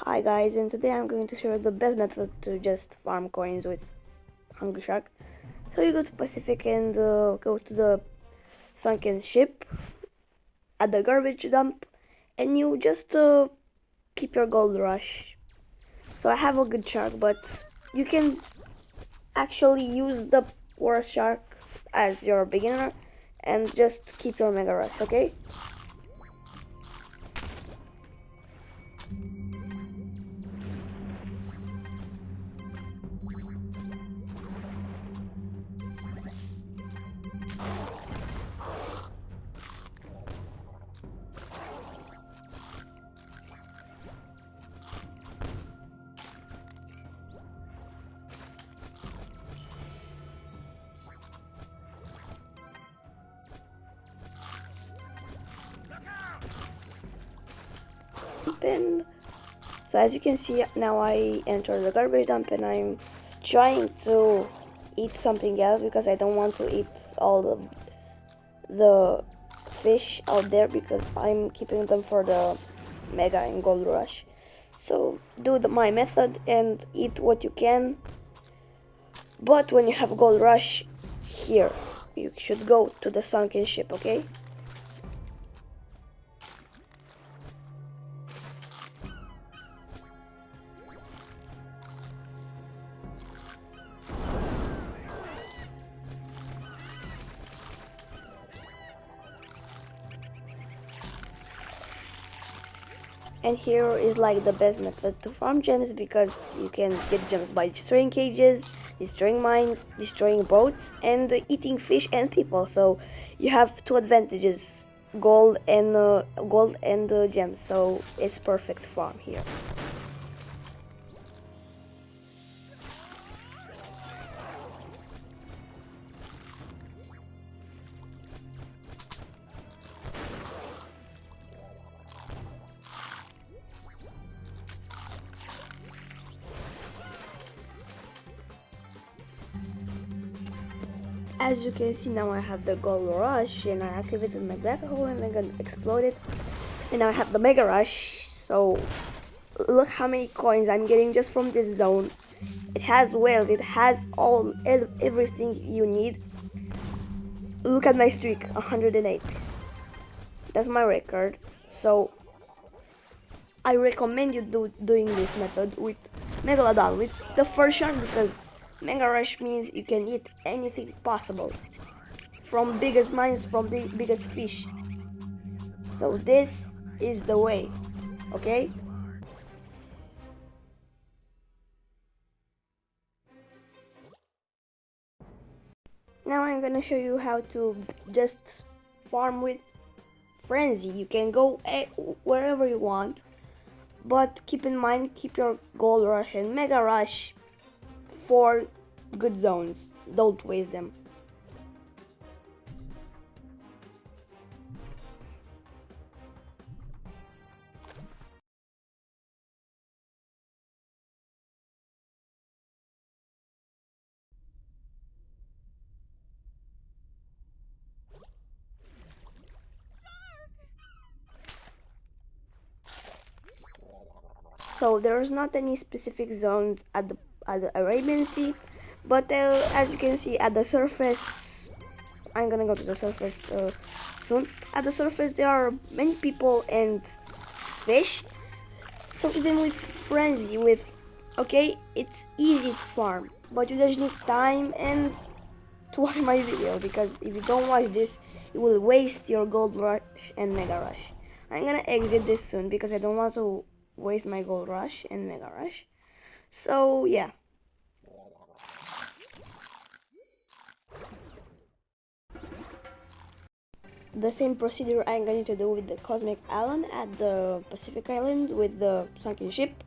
Hi guys, and today I'm going to show you the best method to just farm coins with Hungry Shark. So you go to Pacific and go to the sunken ship at the garbage dump, and you just keep your gold rush. So I have a good shark, but you can actually use the worst shark as your beginner and just keep your mega rush, okay? And so as you can see, now I enter the garbage dump and I'm trying to eat something else because I don't want to eat all the fish out there because I'm keeping them for the mega and gold rush. So do my method and eat what you can, but when you have gold rush here, you should go to the sunken ship, okay? And here is like the best method to farm gems because you can get gems by destroying cages, destroying mines, destroying boats, and eating fish and people. So you have two advantages: gold and gems. So it's perfect farm here. As you can see now, I have the gold rush and I activated my black hole and I'm gonna explode it. And now I have the mega rush. So look how many coins I'm getting just from this zone. It has whales, it has everything you need. Look at my streak, 108. That's my record. So I recommend you doing this method with Megalodon, with the first shark, because Mega Rush means you can eat anything possible. From biggest mines, from the biggest fish. So this is the way, okay? Now I'm gonna show you how to just farm with Frenzy. You can go wherever you want, but keep in mind, keep your Gold Rush and Mega Rush for good zones. Don't waste them. So there's not any specific zones at the Arabian Sea, but as you can see at the surface, I'm gonna go to the surface soon. At the surface, there are many people and fish. So even with frenzy, okay, it's easy to farm, but you just need time and to watch my video because if you don't watch this, you will waste your gold rush and mega rush. I'm gonna exit this soon because I don't want to waste my gold rush and mega rush. So yeah, the same procedure I'm going to do with the Cosmic Island at the Pacific Island with the sunken ship.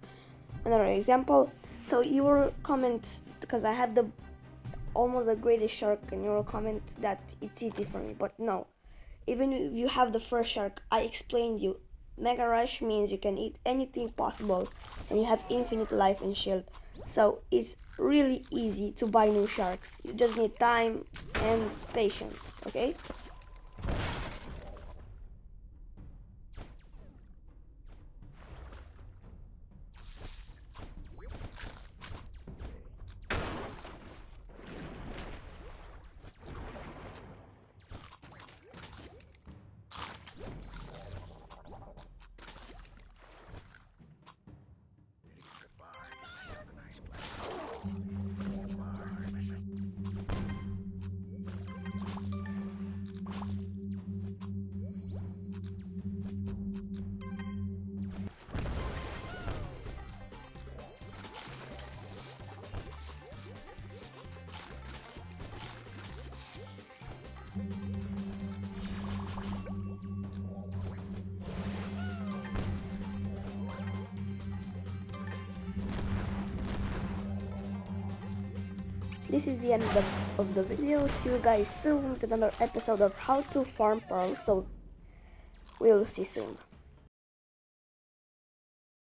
Another example. So you will comment because I have the almost the greatest shark, and you will comment that it's easy for me, but no. Even if you have the first shark, I explained you. Mega Rush means you can eat anything possible and you have infinite life and shield. So it's really easy to buy new sharks. You just need time and patience, okay? this is the end of the video. See you guys soon with another episode of How to Farm Pearls. So we'll see soon.